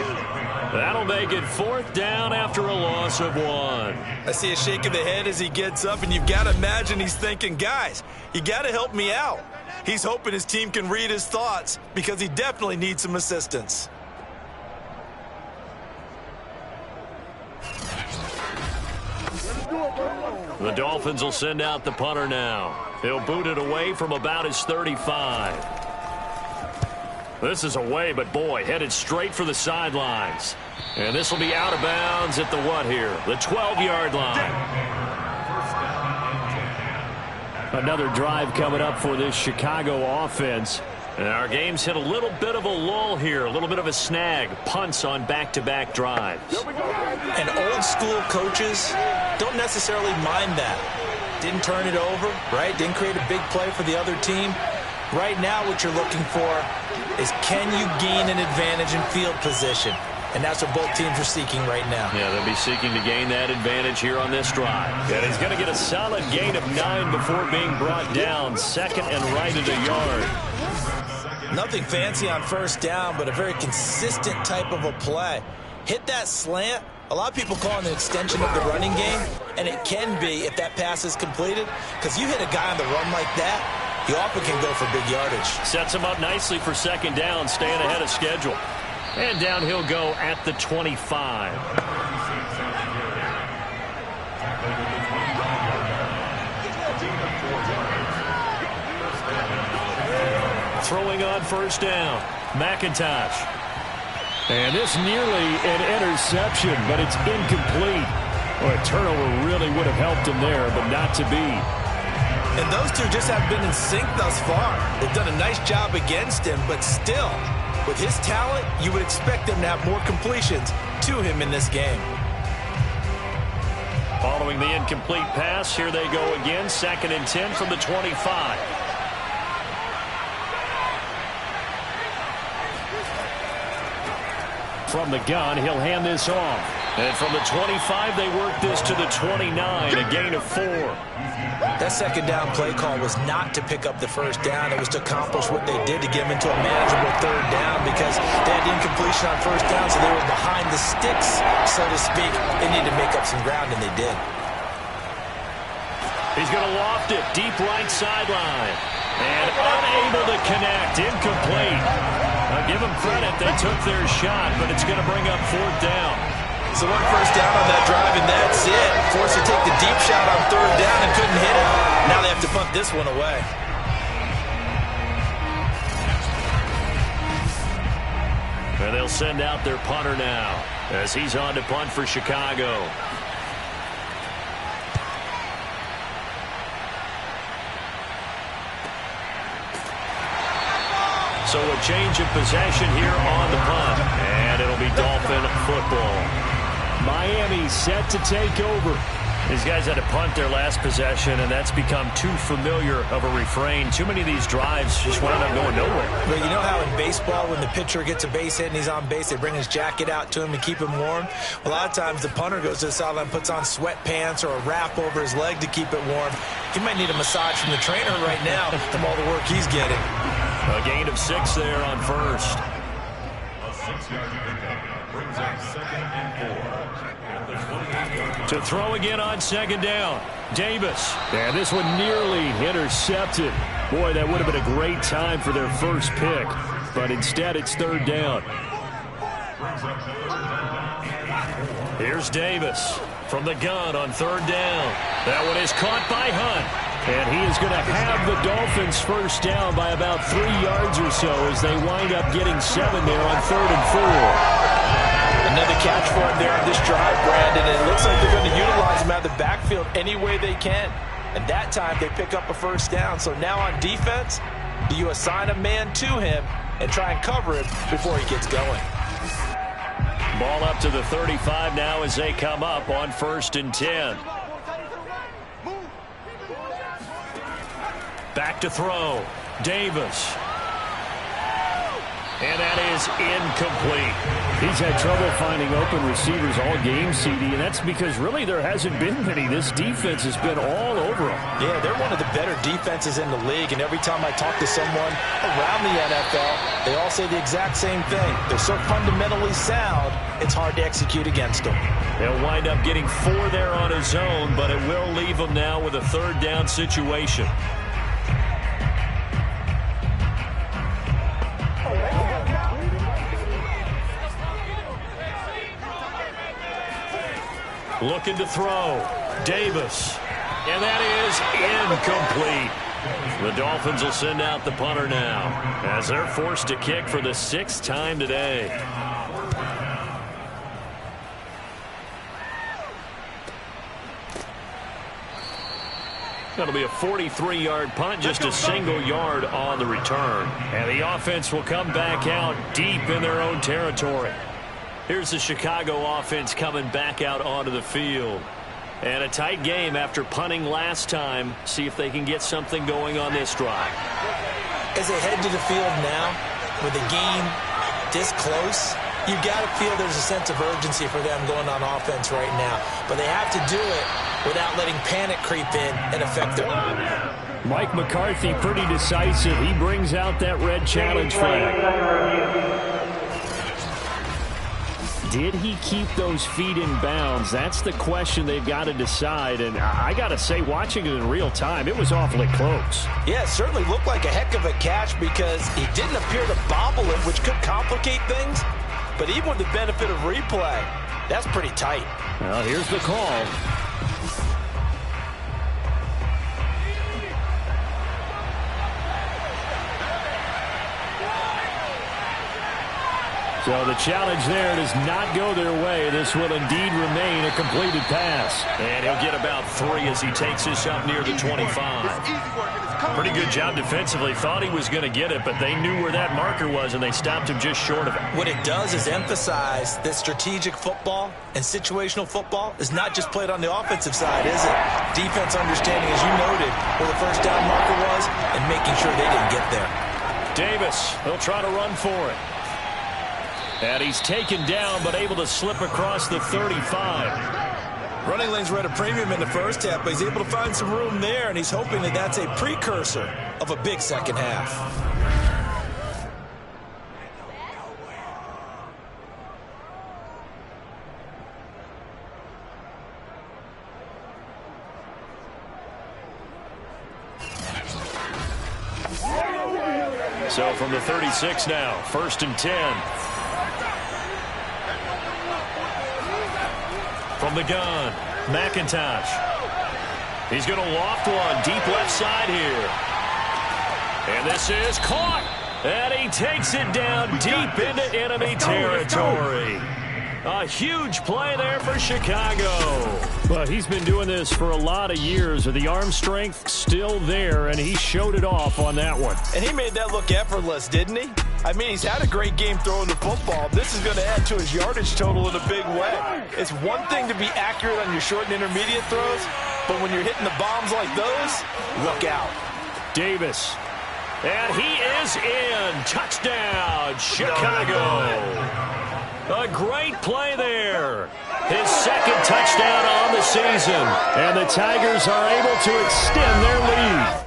That'll make it 4th down after a loss of 1. I see a shake of the head as he gets up, and you've got to imagine he's thinking, guys, you got to help me out. He's hoping his team can read his thoughts because he definitely needs some assistance. The Dolphins will send out the punter now. He'll boot it away from about his 35. This is away, but boy, headed straight for the sidelines. And this will be out of bounds at the what here? The 12-yard line. Another drive coming up for this Chicago offense. And our game's hit a little bit of a lull here, a little bit of a snag. Punts on back-to-back drives. And old-school coaches don't necessarily mind that. Didn't turn it over, right? Didn't create a big play for the other team. Right now what you're looking for is can you gain an advantage in field position? And that's what both teams are seeking right now. Yeah, they'll be seeking to gain that advantage here on this drive. And he's going to get a solid gain of 9 before being brought down. 2nd and right at a yard. Nothing fancy on first down, but a very consistent type of a play. Hit that slant. A lot of people call it an extension of the running game, and it can be if that pass is completed, because you hit a guy on the run like that, he often can go for big yardage. Sets him up nicely for second down, staying ahead of schedule. And down he'll go at the 25. Throwing on first down, McIntosh. And this nearly an interception, but it's incomplete. Well, a turnover really would have helped him there, but not to be. And those two just haven't been in sync thus far. They've done a nice job against him, but still, with his talent, you would expect them to have more completions to him in this game. Following the incomplete pass, here they go again, 2nd and 10 from the 25. From the gun, he'll hand this off. And from the 25, they work this to the 29, a gain of 4. That second down play call was not to pick up the first down. It was to accomplish what they did to get them into a manageable third down because they had incompletion on first down, so they were behind the sticks, so to speak. They needed to make up some ground, and they did. He's going to loft it, deep right sideline. And unable to connect, incomplete. I'll give them credit, they took their shot, but it's going to bring up 4th down. So 1 first down on that drive, and that's it. Forced to take the deep shot on 3rd down and couldn't hit it. Now they have to punt this one away. And they'll send out their punter now as he's on to punt for Chicago. So a change of possession here on the punt. And it'll be Dolphin football. Miami set to take over. These guys had to punt their last possession, and that's become too familiar of a refrain. Too many of these drives just wound up going nowhere. But you know how in baseball, when the pitcher gets a base hit and he's on base, they bring his jacket out to him to keep him warm? A lot of times the punter goes to the sideline, puts on sweatpants or a wrap over his leg to keep it warm. He might need a massage from the trainer right now from all the work he's getting. A gain of 6 there on first. A 6-yard pickup brings up 2nd and 4. To throw again on 2nd down, Davis. And this one nearly intercepted. Boy, that would have been a great time for their first pick. But instead, it's 3rd down. Here's Davis from the gun on 3rd down. That one is caught by Hunt. And he is going to have the Dolphins first down by about 3 yards or so as they wind up getting 7 there on 3rd and 4. Another catch for him there on this drive, Brandon. And it looks like they're going to utilize him out of the backfield any way they can. And that time they pick up a first down. So now on defense, do you assign a man to him and try and cover him before he gets going? Ball up to the 35 now as they come up on 1st and 10. Back to throw. Davis. And that is incomplete. He's had trouble finding open receivers all game, CD, and that's because really there hasn't been many. This defense has been all over them. Yeah, they're one of the better defenses in the league, and every time I talk to someone around the NFL, they all say the exact same thing. They're so fundamentally sound, it's hard to execute against them. They'll wind up getting 4 there on his own, but it will leave them now with a 3rd down situation. Looking to throw. Davis. And that is incomplete. The Dolphins will send out the punter now as they're forced to kick for the 6th time today. That'll be a 43-yard punt, just a single yard on the return. And the offense will come back out deep in their own territory. Here's the Chicago offense coming back out onto the field. And a tight game after punting last time. See if they can get something going on this drive. As they head to the field now, with the game this close, you've got to feel there's a sense of urgency for them going on offense right now. But they have to do it without letting panic creep in and affect them. Mike McCarthy pretty decisive. He brings out that red challenge flag. Did he keep those feet in bounds? That's the question they've got to decide. And I got to say, watching it in real time, it was awfully close. Yeah, it certainly looked like a heck of a catch because he didn't appear to bobble it, which could complicate things. But even with the benefit of replay, that's pretty tight. Well, here's the call. So the challenge there does not go their way. This will indeed remain a completed pass. And he'll get about 3 as he takes this up near the 25. Pretty good job defensively. Thought he was going to get it, but they knew where that marker was, and they stopped him just short of it. What it does is emphasize that strategic football and situational football is not just played on the offensive side, is it? Defense understanding, as you noted, where the first down marker was and making sure they didn't get there. Davis, he'll try to run for it. And he's taken down, but able to slip across the 35. Running lanes were at a premium in the first half, but he's able to find some room there, and he's hoping that that's a precursor of a big second half. So from the 36 now, 1st and 10. From the gun, McIntosh. He's going to loft one deep left side here. And this is caught. And he takes it down deep into enemy territory. A huge play there for Chicago. Well, he's been doing this for a lot of years. The arm strength still there, and he showed it off on that one. And he made that look effortless, didn't he? I mean, he's had a great game throwing the football. This is going to add to his yardage total in a big way. It's one thing to be accurate on your short and intermediate throws, but when you're hitting the bombs like those, look out. Davis. And he is in. Touchdown, Chicago. A great play there. His second touchdown on the season. And the Tigers are able to extend their lead.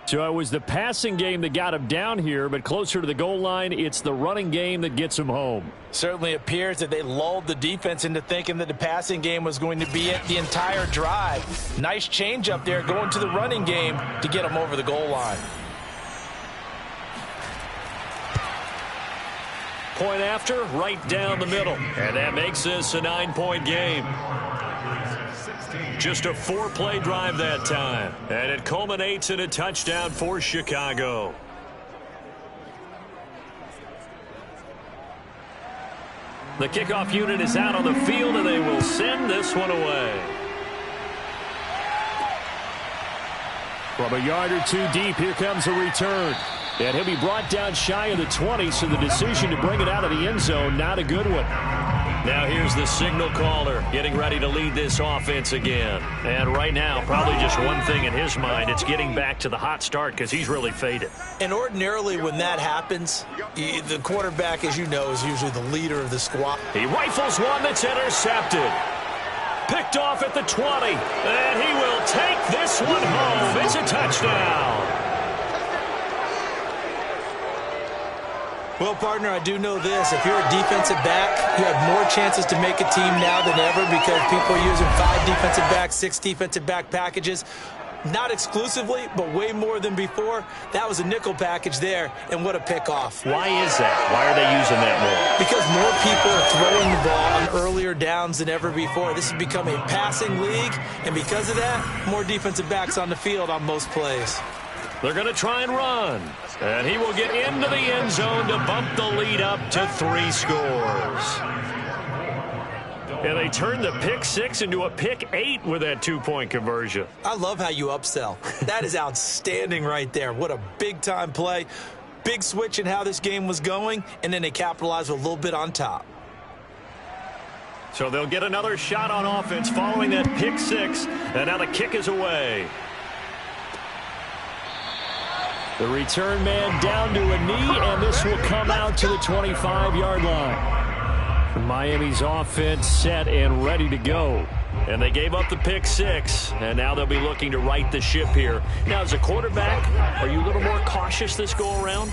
So it was the passing game that got him down here, but closer to the goal line, it's the running game that gets him home. Certainly appears that they lulled the defense into thinking that the passing game was going to be it the entire drive. Nice change up there going to the running game to get him over the goal line. Point after, right down the middle. And that makes this a 9-point game. Just a 4-play drive that time. And it culminates in a touchdown for Chicago. The kickoff unit is out on the field, and they will send this one away. From a yard or two deep, here comes a return. And he'll be brought down shy of the 20, so the decision to bring it out of the end zone, not a good one. Now here's the signal caller getting ready to lead this offense again. And right now, probably just one thing in his mind, it's getting back to the hot start because he's really faded. And ordinarily when that happens, the quarterback, as you know, is usually the leader of the squad. He rifles one that's intercepted. Picked off at the 20. And he will take this one home. It's a touchdown. Well, partner, I do know this. If you're a defensive back, you have more chances to make a team now than ever because people are using 5 defensive backs, 6 defensive back packages. Not exclusively, but way more than before. That was a nickel package there, and what a pickoff. Why is that? Why are they using that more? Because more people are throwing the ball on earlier downs than ever before. This has become a passing league, and because of that, more defensive backs on the field on most plays. They're going to try and run. And he will get into the end zone to bump the lead up to 3 scores. And they turn the pick 6 into a pick 8 with that 2-point conversion. I love how you upsell. That is outstanding right there. What a big-time play. Big switch in how this game was going, and then they capitalized with a little bit on top. So they'll get another shot on offense following that pick 6. And now the kick is away. The return man down to a knee, and this will come out to the 25-yard line. Miami's offense set and ready to go. And they gave up the pick 6, and now they'll be looking to right the ship here. Now, as a quarterback, are you a little more cautious this go-around?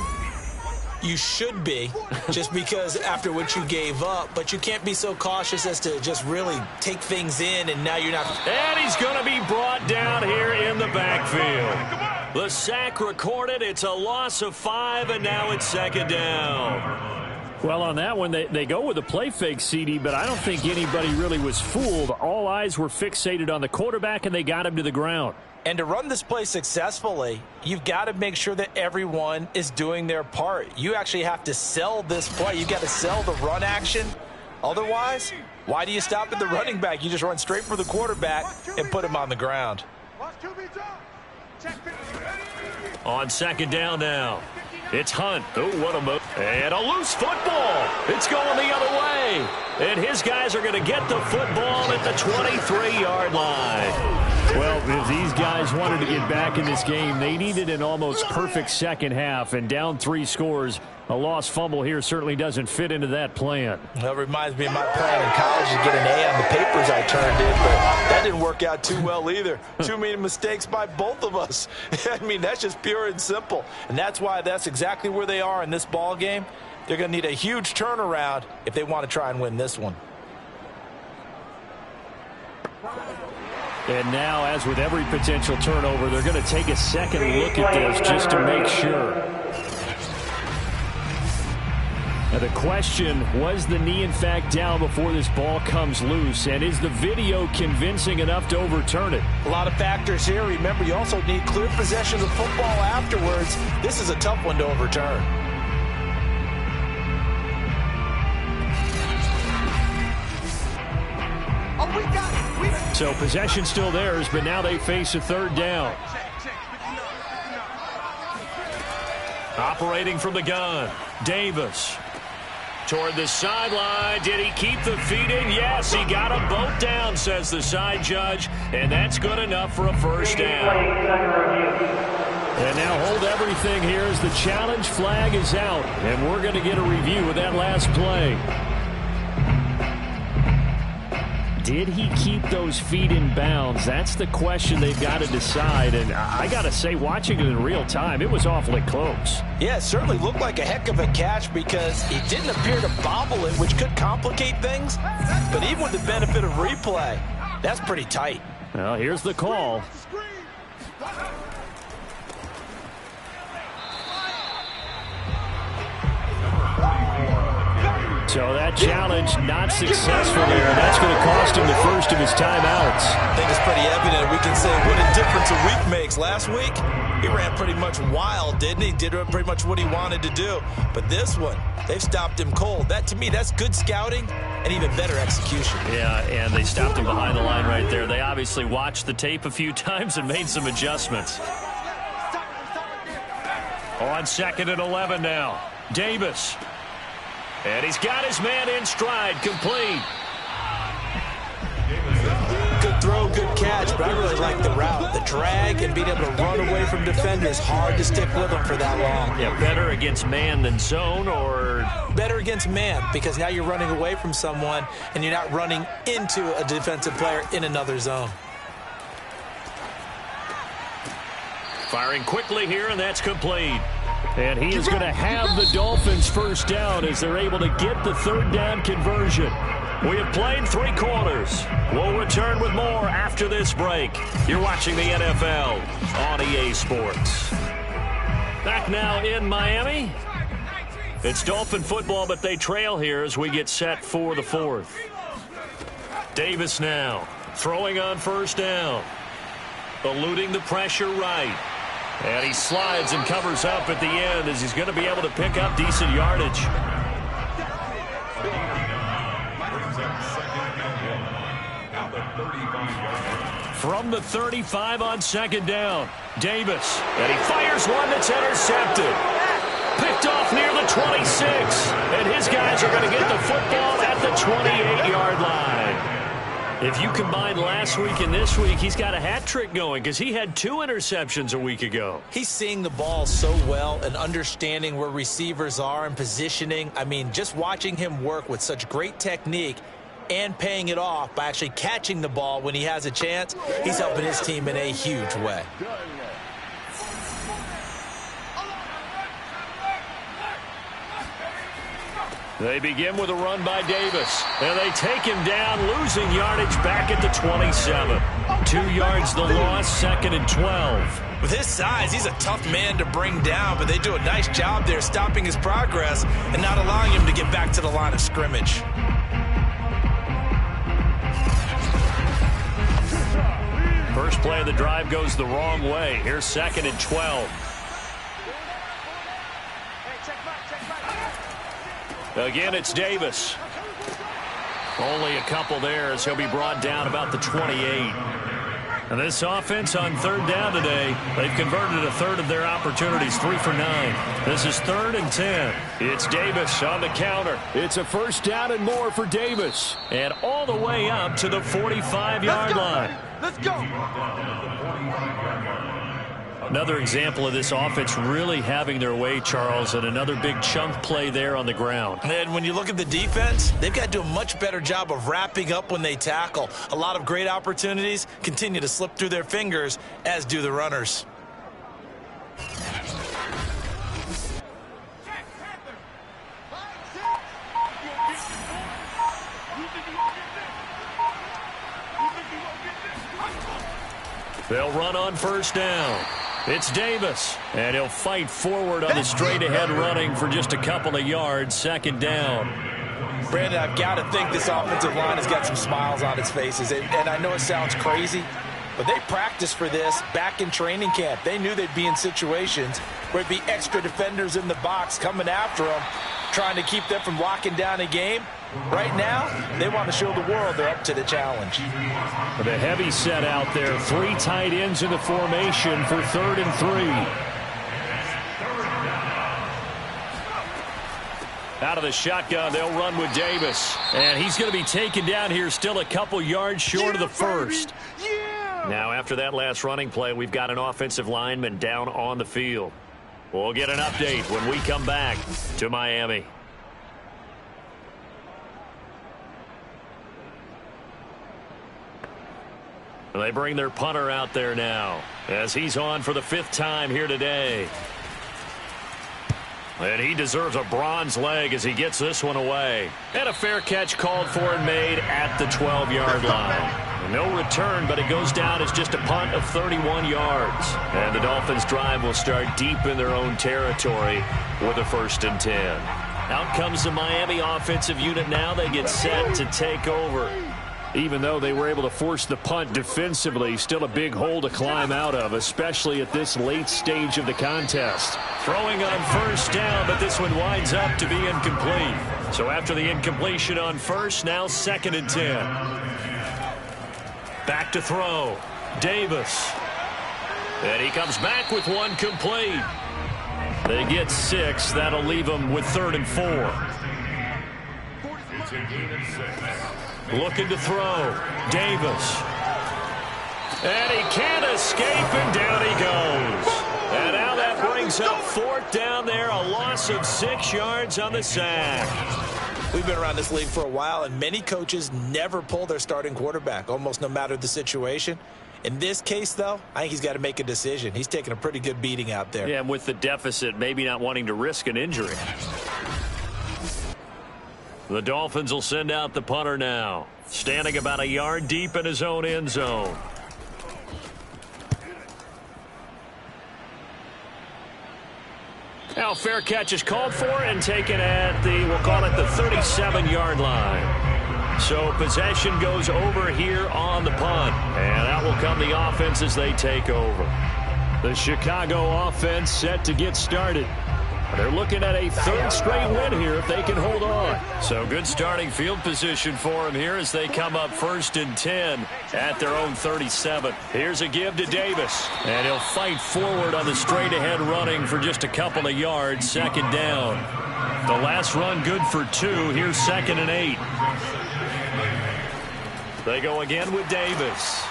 You should be, just because after what you gave up, but you can't be so cautious as to just really take things in, and now you're not. And he's going to be brought down here in the backfield. The sack recorded. It's a loss of 5, and now it's 2nd down. Well, on that one, they go with a play fake, CD, but I don't think anybody really was fooled. All eyes were fixated on the quarterback, and they got him to the ground. And to run this play successfully, you've got to make sure that everyone is doing their part. You actually have to sell this play. You've got to sell the run action. Otherwise, why do you stop at the running back? You just run straight for the quarterback and put him on the ground. On 2nd down now. It's Hunt. Oh, what a move. And a loose football. It's going the other way. And his guys are going to get the football at the 23-yard line. Well, if these guys wanted to get back in this game, they needed an almost perfect second half, and down 3 scores. A lost fumble here certainly doesn't fit into that plan. Well, it reminds me of my plan in college to get an A on the papers I turned in, but that didn't work out too well either. Too many mistakes by both of us. I mean, that's just pure and simple, and that's why that's exactly where they are in this ball game. They're going to need a huge turnaround if they want to try and win this one. And now, as with every potential turnover, they're going to take a second look at this just to make sure. Now the question, was the knee in fact down before this ball comes loose? And is the video convincing enough to overturn it? A lot of factors here. Remember, you also need clear possession of football afterwards. This is a tough one to overturn. So possession still theirs, but now they face a 3rd down. Operating from the gun, Davis. Toward the sideline. Did he keep the feet in? Yes, he got them both down, says the side judge. And that's good enough for a 1st down. And now hold everything here as the challenge flag is out. And we're going to get a review of that last play. Did he keep those feet in bounds? That's the question they've got to decide. And I got to say, watching it in real time, it was awfully close. Yeah, it certainly looked like a heck of a catch because he didn't appear to bobble it, which could complicate things. But even with the benefit of replay, that's pretty tight. Well, here's the call. So that challenge not successful there. That's going to cost him the first of his timeouts. I think it's pretty evident. We can say what a difference a week makes. Last week, he ran pretty much wild, didn't he? Did pretty much what he wanted to do. But this one, they've stopped him cold. That, to me, that's good scouting and even better execution. Yeah, and they stopped him behind the line right there. They obviously watched the tape a few times and made some adjustments. On 2nd and 11 now. Davis. And he's got his man in stride, complete. Good throw, good catch, but I really like the route. The drag and being able to run away from defenders, hard to stick with them for that long. Yeah, better against man than zone, or? Better against man, because now you're running away from someone and you're not running into a defensive player in another zone. Firing quickly here, and that's complete. And he is going to have the Dolphins 1st down as they're able to get the 3rd down conversion. We have played 3 quarters. We'll return with more after this break. You're watching the NFL on EA Sports. Back now in Miami. It's Dolphin football, but they trail here as we get set for the 4th. Davis now throwing on 1st down. Eluding the pressure right. And he slides and covers up at the end as he's going to be able to pick up decent yardage. From the 35 on 2nd down, Davis. And he fires one that's intercepted. Picked off near the 26. And his guys are going to get the football at the 28-yard line. If you combine last week and this week, he's got a hat trick going because he had 2 interceptions a week ago. He's seeing the ball so well and understanding where receivers are and positioning. I mean, just watching him work with such great technique, and paying it off by actually catching the ball when he has a chance. He's helping his team in a huge way. They begin with a run by Davis, and they take him down, losing yardage back at the 27. 2 yards the loss, 2nd and 12. With his size, he's a tough man to bring down, but they do a nice job there stopping his progress and not allowing him to get back to the line of scrimmage. First play of the drive goes the wrong way. Here's 2nd and 12. Again, it's Davis. Only a couple there as he'll be brought down about the 28. And this offense on 3rd down today, they've converted a third of their opportunities, 3 for 9. This is 3rd and 10. It's Davis on the counter. It's a first down and more for Davis. And all the way up to the 45-yard line. Let's go. Another example of this offense really having their way, Charles, and another big chunk play there on the ground. And when you look at the defense, they've got to do a much better job of wrapping up when they tackle. A lot of great opportunities continue to slip through their fingers, as do the runners. They'll run on first down. It's Davis, and he'll fight forward on the straight-ahead running for just a couple of yards, 2nd down. Brandon, I've got to think this offensive line has got some smiles on its faces. And I know it sounds crazy, but they practiced for this back in training camp. They knew they'd be in situations where it'd be extra defenders in the box coming after them, trying to keep them from locking down a game. Right now, they want to show the world they're up to the challenge. The heavy set out there. 3 tight ends in the formation for 3rd and 3. Out of the shotgun, they'll run with Davis. And he's going to be taken down here, still a couple yards short of the first. Now, after that last running play, we've got an offensive lineman down on the field. We'll get an update when we come back to Miami. They bring their punter out there now as he's on for the 5th time here today. And he deserves a bronze leg as he gets this one away. And a fair catch called for and made at the 12-yard line. No return, but it goes down as just a punt of 31 yards. And the Dolphins drive will start deep in their own territory with a 1st and 10. Out comes the Miami offensive unit now. They get set to take over. Even though they were able to force the punt defensively, still a big hole to climb out of, especially at this late stage of the contest. Throwing on first down, but this one winds up to be incomplete. So after the incompletion on first, now 2nd and 10. Back to throw. Davis. And he comes back with one complete. They get 6. That'll leave them with 3rd and 4. It's a gain of 6. Looking to throw. Davis. And he can't escape, and down he goes. And now that brings up 4th down there, a loss of 6 yards on the sack. We've been around this league for a while, and many coaches never pull their starting quarterback, almost no matter the situation. In this case, though, I think he's got to make a decision. He's taking a pretty good beating out there. Yeah, and with the deficit, maybe not wanting to risk an injury. The Dolphins will send out the punter now, standing about a yard deep in his own end zone. Now fair catch is called for and taken at the, we'll call it the 37-yard line. So possession goes over here on the punt, and out will come the offense as they take over. The Chicago offense set to get started. They're looking at a 3rd straight win here if they can hold on. So good starting field position for them here as they come up 1st and 10 at their own 37. Here's a give to Davis, and he'll fight forward on the straight-ahead running for just a couple of yards, 2nd down. The last run good for 2. Here's 2nd and 8. They go again with Davis.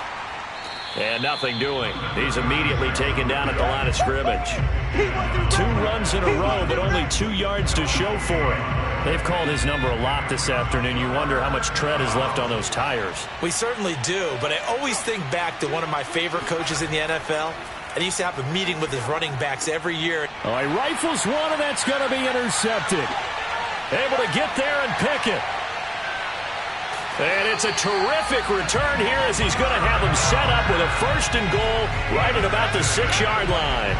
And nothing doing. He's immediately taken down at the line of scrimmage. 2 runs in a row, but only 2 yards to show for it. They've called his number a lot this afternoon. You wonder how much tread is left on those tires. We certainly do, but I always think back to one of my favorite coaches in the NFL. And he used to have a meeting with his running backs every year. Oh, he rifles one, and that's going to be intercepted. Able to get there and pick it. And it's a terrific return here as he's going to have them set up with a 1st and goal right at about the 6-yard line.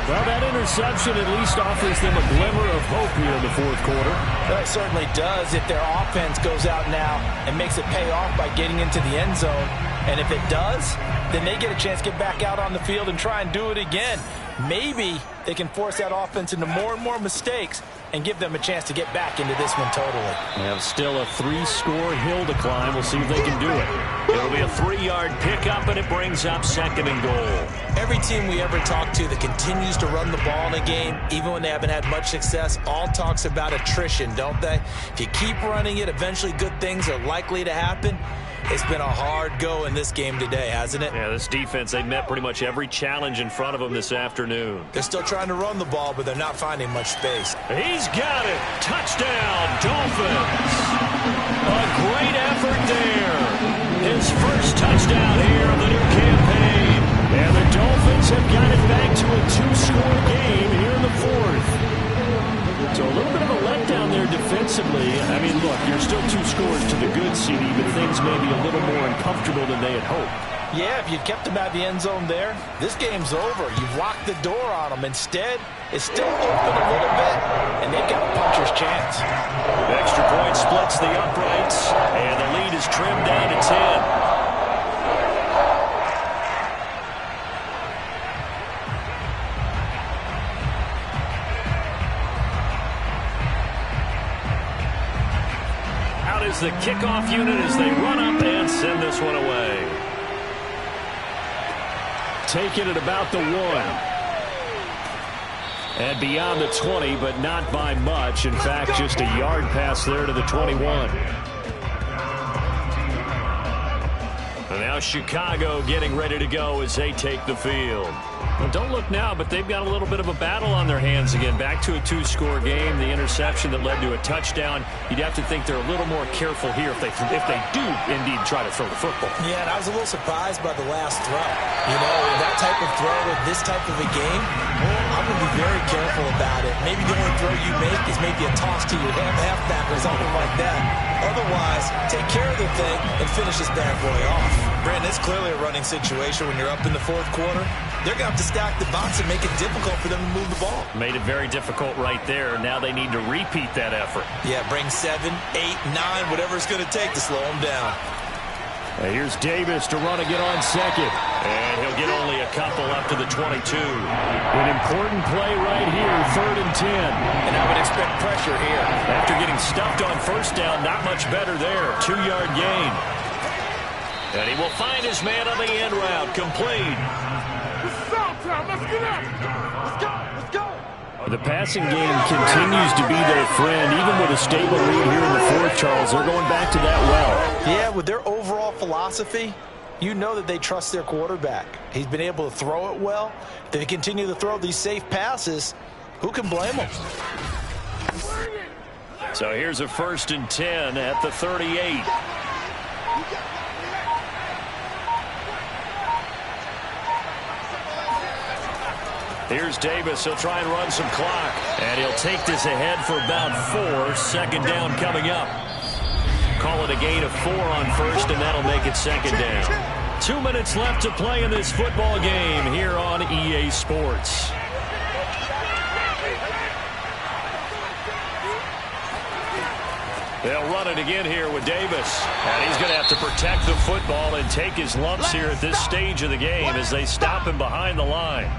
Well, that interception at least offers them a glimmer of hope here in the 4th quarter. Well, it certainly does if their offense goes out now and makes it pay off by getting into the end zone. And if it does, then they get a chance to get back out on the field and try and do it again. Maybe they can force that offense into more and more mistakes and give them a chance to get back into this one totally. They have still a 3-score hill to climb. We'll see if they can do it. It'll be a 3-yard pickup, and it brings up 2nd and goal. Every team we ever talk to that continues to run the ball in a game, even when they haven't had much success, all talks about attrition, don't they? If you keep running it, eventually good things are likely to happen. It's been a hard go in this game today, hasn't it? Yeah, this defense, they met pretty much every challenge in front of them this afternoon. They're still trying to run the ball, but they're not finding much space. He's got it. Touchdown, Dolphins. A great effort there. His first touchdown here of the new campaign. And the Dolphins have got it back to a 2-score game here in the 4th. So a little bit of a letdown there defensively. I mean, look, you're still 2 scores to the good, CD, but things may be a little more uncomfortable than they had hoped. Yeah, if you kept them out of the end zone there, this game's over. You've locked the door on them. Instead, it's still open a little bit, and they've got a puncher's chance. Extra point splits the uprights, and the lead is trimmed down to 10. Is the kickoff unit as they run up and send this one away. Taking it about the 1. And beyond the 20, but not by much. In fact, just a yard pass there to the 21. And now Chicago getting ready to go as they take the field. Well, don't look now, but they've got a little bit of a battle on their hands again. Back to a 2-score game. The interception that led to a touchdown. You'd have to think they're a little more careful here if they do indeed try to throw the football. Yeah, and I was a little surprised by the last throw. You know, that type of throw with this type of a game, I'm going to be very careful about it. Maybe the only throw you make is maybe a toss to your halfback or something like that. Otherwise, take care of the thing and finish this bad boy off. Brandon, it's clearly a running situation when you're up in the 4th quarter. They're going to have to stack the box and make it difficult for them to move the ball. Made it very difficult right there. Now they need to repeat that effort. Yeah, bring 7, 8, 9, whatever it's going to take to slow them down. And here's Davis to run again on 2nd. And he'll get only a couple up to the 22. An important play right here, 3rd and 10. And I would expect pressure here. After getting stuffed on 1st down, not much better there. 2-yard gain. And he will find his man on the end route, complete. The passing game continues to be their friend, even with a stable lead here in the 4th, Charles. They're going back to that well. Yeah, with their overall philosophy, you know that they trust their quarterback. He's been able to throw it well. If they continue to throw these safe passes, who can blame them? So here's a 1st and 10 at the 38. Here's Davis. He'll try and run some clock. And he'll take this ahead for about 4. 2nd down coming up. Call it a gain of 4 on 1st, and that'll make it 2nd down. 2 minutes left to play in this football game here on EA Sports. They'll run it again here with Davis. And he's going to have to protect the football and take his lumps here at this stage of the game as they stop him behind the line.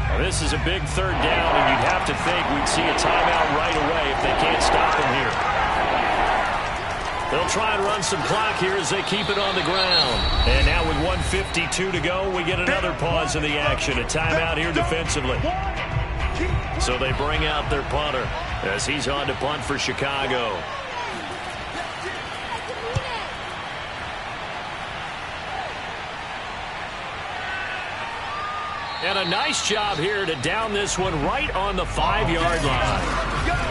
Now, this is a big 3rd down, and you'd have to think we'd see a timeout right away if they can't stop him here. They'll try and run some clock here as they keep it on the ground. And now with 1:52 to go, we get another pause in the action. A timeout here defensively. So they bring out their punter as he's on to punt for Chicago. And a nice job here to down this one right on the 5-yard line.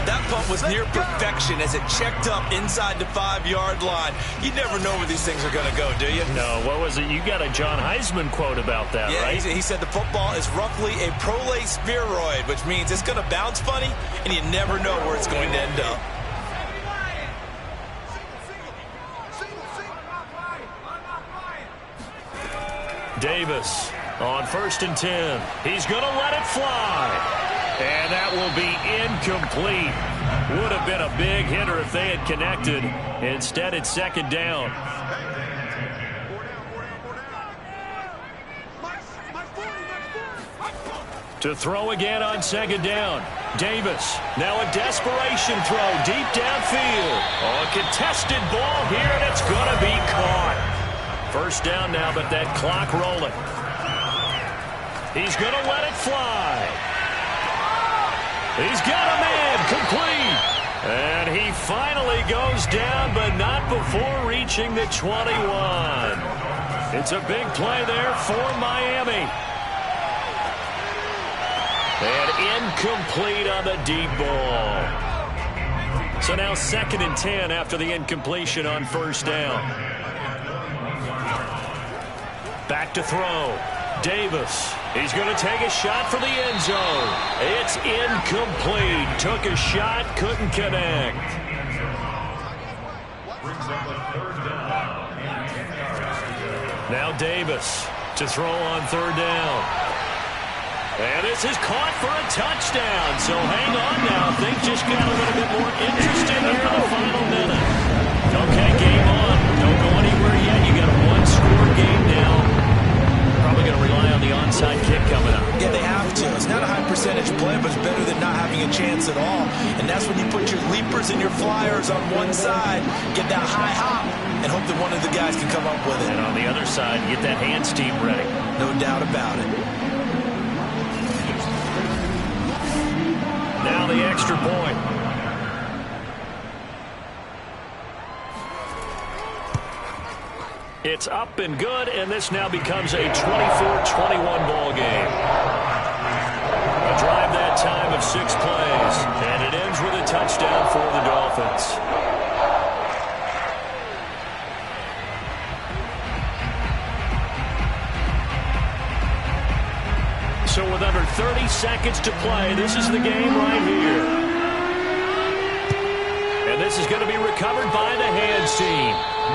That punt was near perfection as it checked up inside the 5-yard line. You never know where these things are going to go, do you? No, what was it? You got a John Heisman quote about that, yeah, right? He said the football is roughly a prolate spheroid, which means it's going to bounce funny, and you never know where it's going to end up. Davis on 1st and 10. He's going to let it fly. And that will be incomplete. Would have been a big hitter if they had connected. Instead, it's 2nd down. To throw again on 2nd down. Davis, now a desperation throw deep downfield. Oh, a contested ball here, and it's going to be caught. 1st down now, but that clock rolling. He's going to let it fly. He's got a man, complete. And he finally goes down, but not before reaching the 21. It's a big play there for Miami. And incomplete on the deep ball. So now 2nd and 10 after the incompletion on 1st down. Back to throw. Davis. He's going to take a shot for the end zone. It's incomplete. Took a shot, couldn't connect. Now Davis to throw on 3rd down. And this is caught for a touchdown. So hang on now. Things just got a little bit more interesting here in the final minute. Okay, game on. Don't go anywhere yet. You got a 1-score game now. Probably going to rely on the onside kick coming up. Yeah, they have to. It's not a high percentage play, but it's better than not having a chance at all. And that's when you put your leapers and your flyers on one side, get that high hop, and hope that one of the guys can come up with it. And on the other side, get that hands team ready. No doubt about it. Now the extra point. It's up and good, and this now becomes a 24-21 ball game. A drive that time of 6 plays, and it ends with a touchdown for the Dolphins. So with under 30 seconds to play, this is the game right here. And this is going to be recovered by the hands team.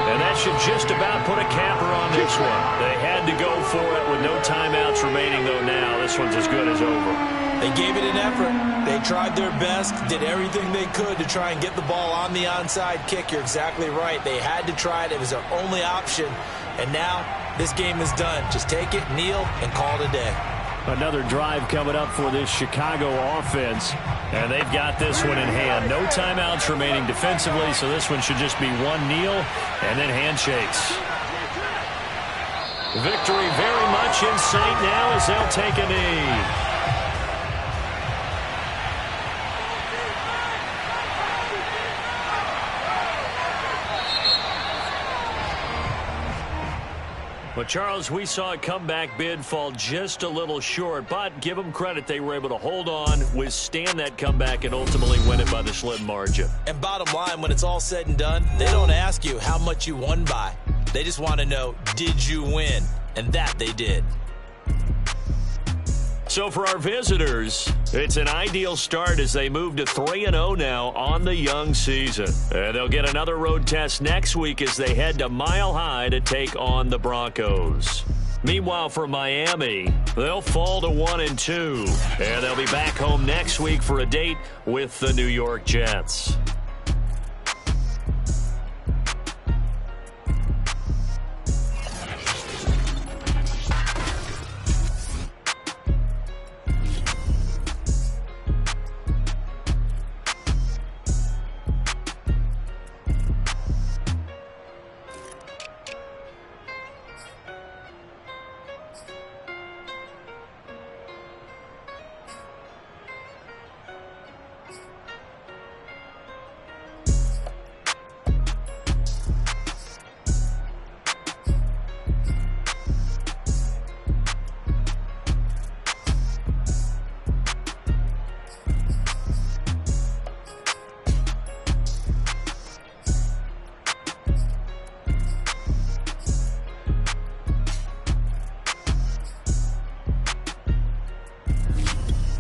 And that should just about put a capper on this one. They had to go for it with no timeouts remaining, though now this one's as good as over. They gave it an effort. They tried their best, did everything they could to try and get the ball on the onside kick. You're exactly right. They had to try it. It was their only option. And now this game is done. Just take it, kneel, and call it a day. Another drive coming up for this Chicago offense. And they've got this one in hand. No timeouts remaining defensively, so this one should just be one kneel and then handshakes. Victory very much in sight now as they'll take a knee. Well, Charles, we saw a comeback bid fall just a little short, but give them credit. They were able to hold on, withstand that comeback, and ultimately win it by the slim margin. And bottom line, when it's all said and done, they don't ask you how much you won by. They just want to know, did you win? And that they did. So for our visitors, it's an ideal start as they move to 3-0 now on the young season. And they'll get another road test next week as they head to Mile High to take on the Broncos. Meanwhile, for Miami, they'll fall to 1-2. And they'll be back home next week for a date with the New York Jets.